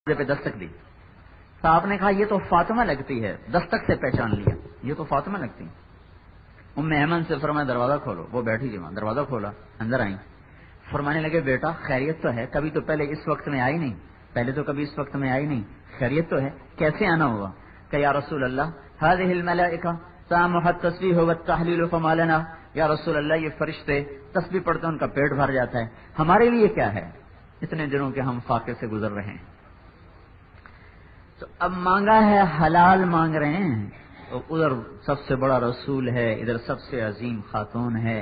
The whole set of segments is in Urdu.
پہ دستک دی تو آپ نے کہا یہ تو فاطمہ لگتی ہے، دستک سے پہچان لیا یہ تو فاطمہ لگتی ہے۔ ام ایمن سے فرمایا دروازہ کھولو، وہ بیٹھی تھی وہاں، دروازہ کھولا، اندر آئی، فرمانے لگے بیٹا خیریت تو ہے، کبھی تو پہلے اس وقت میں آئی نہیں، پہلے تو کبھی اس وقت میں آئی نہیں، خیریت تو ہے، کیسے آنا ہوا؟ کہ یا رسول اللہ هذه الملائکہ سامح التسبیح والتحلیل فما لنا، یا رسول اللہ یہ فرشتے تسبیح پڑھتے ان کا پیٹ بھر جاتا ہے، ہمارے لیے کیا ہے؟ اتنے دنوں کے ہم فاقے سے گزر رہے ہیں۔ تو اب مانگا ہے حلال مانگ رہے ہیں، تو ادھر سب سے بڑا رسول ہے، ادھر سب سے عظیم خاتون ہے،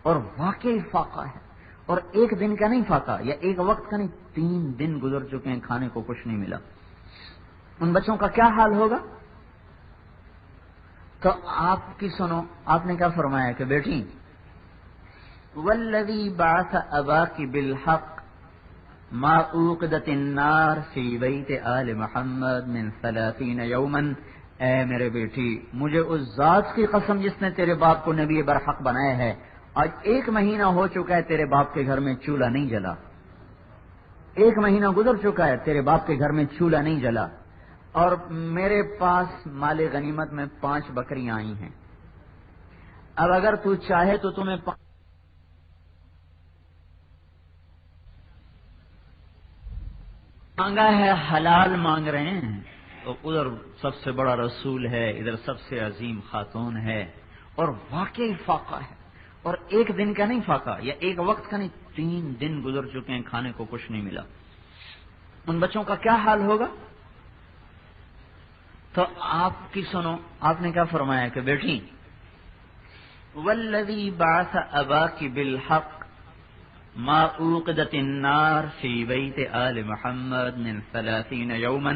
اور واقعی فاقہ ہے، اور ایک دن کا نہیں فاقہ یا ایک وقت کا نہیں، 3 دن گزر چکے ہیں، کھانے کو کچھ نہیں ملا۔ ان بچوں کا کیا حال ہوگا؟ تو آپ کی سنو، آپ نے کیا فرمایا کہ بیٹی والذی بعث اباک بالحق ما اوقدت النار فی بیت آل محمد من 30 یوما، اے میرے بیٹی مجھے اس ذات کی قسم جس نے تیرے باپ کو نبی برحق بنایا ہے، آج 1 مہینہ ہو چکا ہے تیرے باپ کے گھر میں چولہا نہیں جلا، 1 مہینہ گزر چکا ہے تیرے باپ کے گھر میں چولہا نہیں جلا، اور میرے پاس مال غنیمت میں 5 بکریاں آئی ہیں، اب اگر تو چاہے تو تمہیں مانگا ہے حلال مانگ رہے ہیں، تو ادھر سب سے بڑا رسول ہے، ادھر سب سے عظیم خاتون ہے، اور واقعی فاقہ ہے، اور ایک دن کا نہیں فاقہ یا ایک وقت کا نہیں، 3 دن گزر چکے ہیں، کھانے کو کچھ نہیں ملا۔ ان بچوں کا کیا حال ہوگا؟ تو آپ کی سنو، آپ نے کیا فرمایا کہ بیٹی والذی بعث اباک بالحق ما اوقدت النار فی بیت آل محمد من 30 یوما،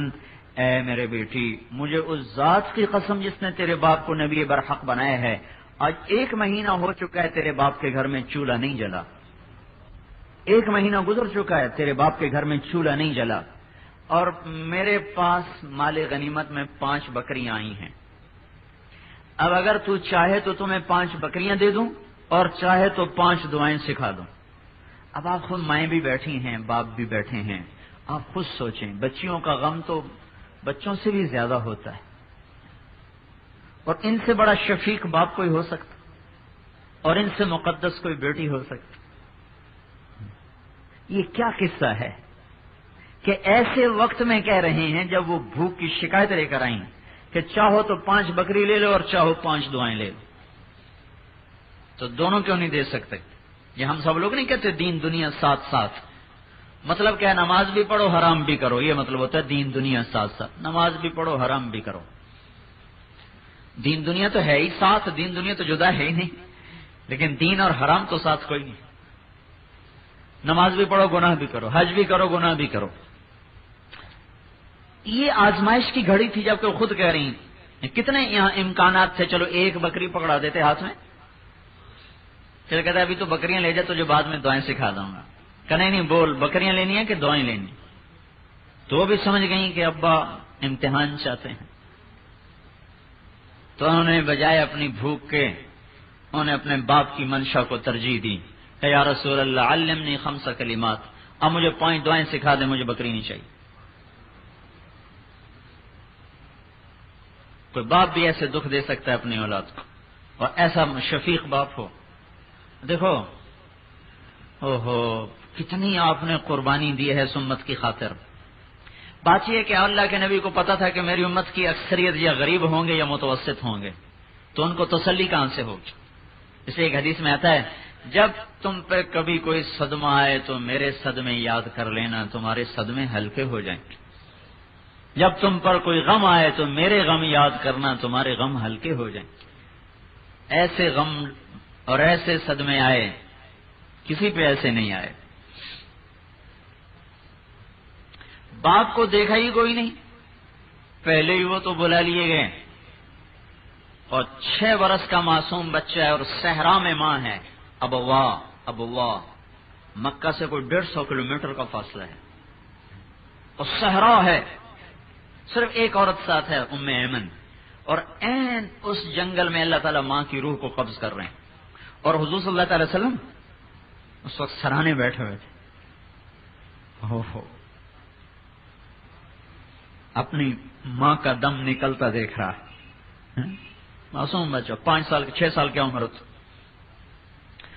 اے میرے بیٹی مجھے اس ذات کی قسم جس نے تیرے باپ کو نبی برحق بنایا ہے، آج 1 مہینہ ہو چکا ہے تیرے باپ کے گھر میں چولہا نہیں جلا، 1 مہینہ گزر چکا ہے تیرے باپ کے گھر میں چولہا نہیں جلا، اور میرے پاس مال غنیمت میں 5 بکریاں آئی ہیں، اب اگر تو چاہے تو تمہیں 5 بکریاں دے دوں، اور چاہے تو 5 دعائیں سکھا دوں۔ اب آپ خود مائیں بھی بیٹھی ہیں، باپ بھی بیٹھے ہیں، آپ خود سوچیں، بچیوں کا غم تو بچوں سے بھی زیادہ ہوتا ہے، اور ان سے بڑا شفیق باپ کوئی ہو سکتا، اور ان سے مقدس کوئی بیٹی ہو سکتی؟ یہ کیا قصہ ہے کہ ایسے وقت میں کہہ رہے ہیں جب وہ بھوک کی شکایت لے کر آئیں کہ چاہو تو 5 بکری لے لو اور چاہو 5 دعائیں لے لو، تو دونوں کیوں نہیں دے سکتے؟ یہ ہم سب لوگ نہیں کہتے دین دنیا ساتھ ساتھ، مطلب کیا ہے نماز بھی پڑھو حرام بھی کرو، یہ مطلب ہوتا ہے دین دنیا ساتھ ساتھ، نماز بھی پڑھو حرام بھی کرو، دین دنیا تو ہے ہی ساتھ، دین دنیا تو جدا ہے ہی نہیں، لیکن دین اور حرام تو ساتھ کوئی نہیں، نماز بھی پڑھو گناہ بھی کرو، حج بھی کرو گناہ بھی کرو۔ یہ آزمائش کی گھڑی تھی جب کہ وہ خود کہہ رہی ہیں، کتنے یہاں امکانات تھے، چلو 1 بکری پکڑا دیتے ہاتھ میں، چل کہتا ہے ابھی تو بکریاں لے جا تو جو بعد میں دعائیں سکھا دوں گا، کہ نہیں بول بکریاں لینی ہیں کہ دعائیں لینی، تو وہ بھی سمجھ گئیں کہ ابا امتحان چاہتے ہیں، تو انہوں نے بجائے اپنی بھوک کے انہوں نے اپنے باپ کی منشا کو ترجیح دی کہ یا رسول اللہ علمنی 5 کلمات، اب مجھے 5 دعائیں سکھا دیں، مجھے بکری نہیں چاہیے۔ کوئی باپ بھی ایسے دکھ دے سکتا ہے اپنی اولاد کو، اور ایسا شفیق باپ ہو، دیکھو اوہو کتنی آپ نے قربانی دی ہے اس امت کی خاطر۔ بات یہ ہے کہ اللہ کے نبی کو پتا تھا کہ میری امت کی اکثریت یا غریب ہوں گے یا متوسط ہوں گے، تو ان کو تسلی کہاں سے ہوگی؟ اس لیے ایک حدیث میں آتا ہے جب تم پہ کبھی کوئی صدمہ آئے تو میرے صدمے یاد کر لینا، تمہارے صدمے ہلکے ہو جائیں گے، جب تم پر کوئی غم آئے تو میرے غم یاد کرنا، تمہارے غم ہلکے ہو جائیں گے۔ ایسے غم اور ایسے صدمے آئے، کسی پہ ایسے نہیں آئے۔ باپ کو دیکھا ہی کوئی نہیں، پہلے ہی وہ تو بلا لیے گئے، اور 6 برس کا معصوم بچہ ہے، اور صحرا میں ماں ہے، ابوا مکہ سے کوئی 150 کلومیٹر کا فاصلہ ہے، اور صحرا ہے، صرف ایک عورت ساتھ ہے ام ایمن، اور عین اس جنگل میں اللہ تعالیٰ ماں کی روح کو قبض کر رہے ہیں، اور حضور صلی اللہ علیہ وسلم اس وقت سرانے بیٹھے ہوئے تھے۔ اپنی ماں کا دم نکلتا دیکھ رہا ہے، معصوم بچہ، 5 سال 6 سال کی عمر ہوتی.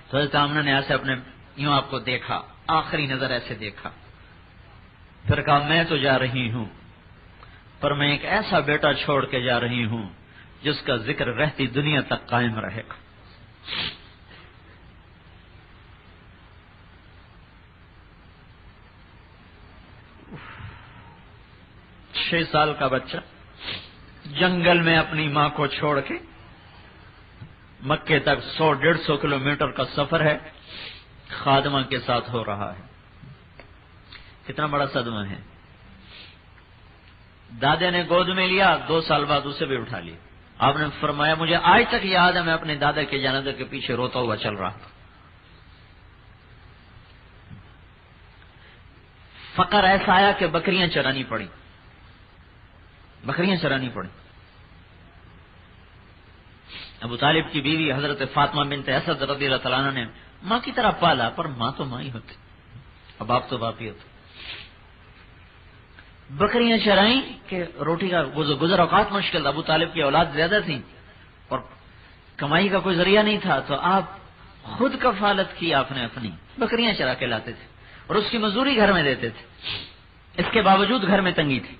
تو حضرت آمنہ نے ایسے اپنے یوں آپ کو دیکھا، آخری نظر ایسے دیکھا، پھر کہا میں تو جا رہی ہوں، پر میں ایک ایسا بیٹا چھوڑ کے جا رہی ہوں جس کا ذکر رہتی دنیا تک قائم رہے گا. چھ سال کا بچہ جنگل میں اپنی ماں کو چھوڑ کے مکے تک 100-150 کلومیٹر کا سفر ہے، خادمہ کے ساتھ ہو رہا ہے. کتنا بڑا صدمہ ہے. دادے نے گود میں لیا، 2 سال بعد اسے بھی اٹھا لیا. آپ نے فرمایا مجھے آج تک یاد ہے میں اپنے دادا کے جنازے کے پیچھے روتا ہوا چل رہا تھا. فقر ایسا آیا کہ بکریاں چرانی پڑی، بکریاں چرانی پڑی. ابو طالب کی بیوی حضرت فاطمہ بنت اسد رضی اللہ تعالیٰ عنہ نے ماں کی طرح پالا، پر ماں تو ماں ہی ہوتی، اب باپ تو باپ ہی ہوتے. بکریاں چرائیں کہ روٹی کا گزر اوقات مشکل تھا. ابو طالب کی اولاد زیادہ تھی اور کمائی کا کوئی ذریعہ نہیں تھا، تو آپ خود کفالت کی، آپ نے اپنی بکریاں چرا کے لاتے تھے اور اس کی مزدوری گھر میں دیتے تھے. اس کے باوجود گھر میں تنگی تھی.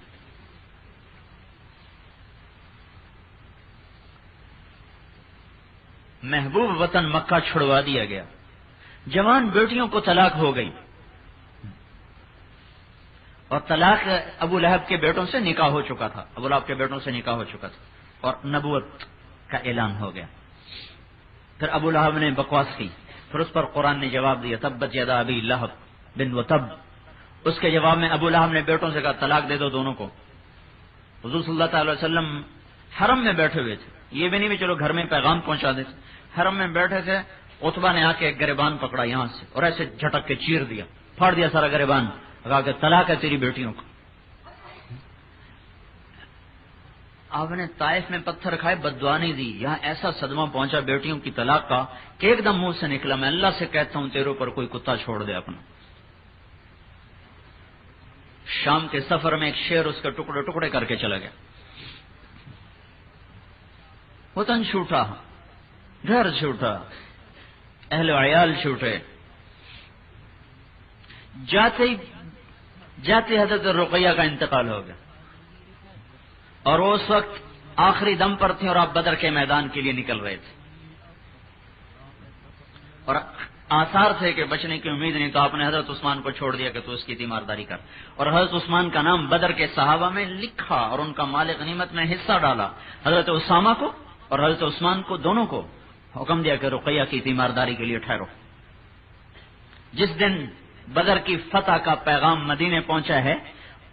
محبوب وطن مکہ چھڑوا دیا گیا. جوان بیٹیوں کو طلاق ہو گئی اور طلاق ابو لہب کے بیٹوں سے نکاح ہو چکا تھا، ابو لہب کے بیٹوں سے نکاح ہو چکا تھا اور نبوت کا اعلان ہو گیا. پھر ابو لہب نے بکواس کی، پھر اس پر قرآن نے جواب دیا تبت یدا ابی لہب بن وتب. اس کے جواب میں ابو لہب نے بیٹوں سے کہا طلاق دے دو دونوں کو. حضور صلی اللہ تعالی وسلم حرم میں بیٹھے ہوئے تھے، یہ بھی نہیں بھی چلو گھر میں پیغام پہنچا دیتے. حرم میں بیٹھے تھے، عتبہ نے آ کے ایک گریبان پکڑا یہاں سے اور ایسے جھٹک کے چیر دیا، پھاڑ دیا سارا گریبان، کہا کہ طلاق ہے تیری بیٹیوں کو. آپ نے طائف میں پتھر کھائے، بددعا نہیں دی. یہاں ایسا صدمہ پہنچا بیٹیوں کی طلاق کا کہ ایک دم منہ سے نکلا میں اللہ سے کہتا ہوں تیرے اوپر کوئی کتا چھوڑ دے اپنا. شام کے سفر میں ایک شیر اس کے ٹکڑے ٹکڑے کر کے چلا گیا. وطن چھوٹا، گھر چھوٹا، اہل و عیال چھوٹے. جاتے حضرت رقیہ کا انتقال ہو گیا اور وہ اس وقت آخری دم پر تھے اور آپ بدر کے میدان کے لیے نکل رہے تھے اور آثار تھے کہ بچنے کی امید نہیں، تو آپ نے حضرت عثمان کو چھوڑ دیا کہ تو اس کی تیمارداری کر، اور حضرت عثمان کا نام بدر کے صحابہ میں لکھا اور ان کا مال غنیمت میں حصہ ڈالا. حضرت اسامہ کو اور حضرت عثمان کو دونوں کو حکم دیا کہ رقیہ کی تیمارداری کے لیے ٹھہرو. جس دن بدر کی فتح کا پیغام مدینے پہنچا ہے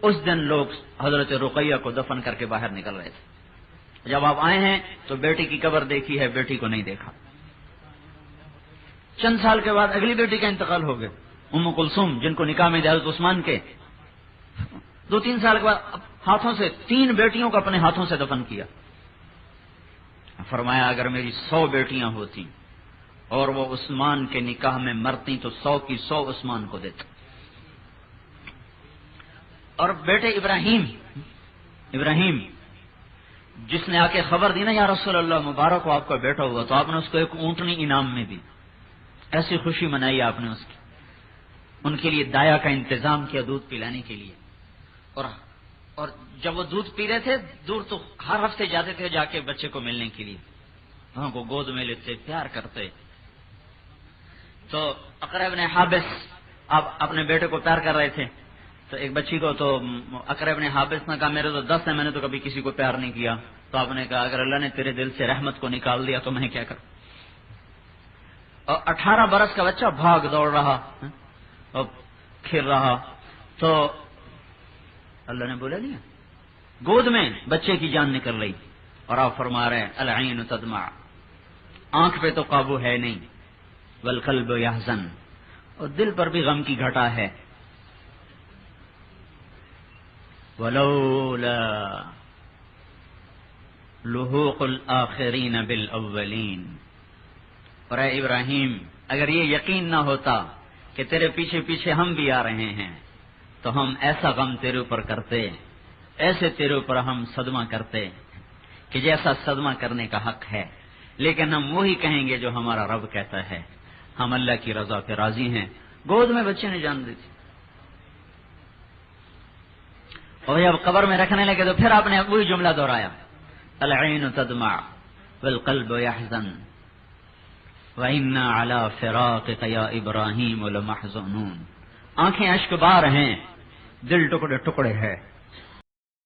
اس دن لوگ حضرت رقیہ کو دفن کر کے باہر نکل رہے تھے. جب آپ آئے ہیں تو بیٹی کی قبر دیکھی ہے، بیٹی کو نہیں دیکھا. چند سال کے بعد اگلی بیٹی کا انتقال ہو گیا، ام کلثوم، جن کو نکاح میں حضرت عثمان کے 2-3 سال کے بعد ہاتھوں سے 3 بیٹیوں کو اپنے ہاتھوں سے دفن کیا. فرمایا اگر میری 100 بیٹیاں ہوتی اور وہ عثمان کے نکاح میں مرتی تو 100 کی 100 عثمان کو دیتا. اور بیٹے ابراہیم جس نے آ کے خبر دی نا یا رسول اللہ مبارک ہو آپ کا بیٹا ہوا، تو آپ نے اس کو ایک اونٹنی انعام میں دی. ایسی خوشی منائی آپ نے اس کی. ان کے لیے دایا کا انتظام کیا دودھ پلانے کے لیے. اور جب وہ دودھ پی رہے تھے دور تو ہر ہفتے جاتے تھے جا کے بچے کو ملنے کے لیے، وہاں کو گود میں لیتے، پیار کرتے. تو اقرا بن حابس آپ اپنے بیٹے کو پیار کر رہے تھے، تو ایک بچی کو تو اقرا بن حابس نے کہا میرے تو 10 ہیں، میں نے تو کبھی کسی کو پیار نہیں کیا. تو آپ نے کہا اگر اللہ نے تیرے دل سے رحمت کو نکال دیا تو میں کیا کروں. اور 18 برس کا بچہ بھاگ دوڑ رہا اور کھیل رہا، تو اللہ نے بولا نہیں، گود میں بچے کی جان نکل رہی اور آپ فرما رہے ہیں العین تدمع، آنکھ پہ تو قابو ہے نہیں، والقلب یحزن، اور دل پر بھی غم کی گھٹا ہے. ولولا لحوق الآخرین بالاولین، اور اے ابراہیم اگر یہ یقین نہ ہوتا کہ تیرے پیچھے پیچھے ہم بھی آ رہے ہیں تو ہم ایسا غم تیرے اوپر کرتے ایسے تیرے اوپر ہم صدمہ کرتے کہ جیسا صدمہ کرنے کا حق ہے، لیکن ہم وہی کہیں گے جو ہمارا رب کہتا ہے، ہم اللہ کی رضا پہ راضی ہیں۔ گود میں بچے نے جان دی تھی، اور جب قبر میں رکھنے لگے تو پھر آپ نے وہی جملہ دہرایا، العین تدمع والقلب یحزن وَإِنَّا عَلَى فِرَاقِكَ يَا إِبْرَاهِيمُ لَمَحْزُونُونَ، آنکھیں اشک بار ہیں، دل ٹکڑے ٹکڑے ہے،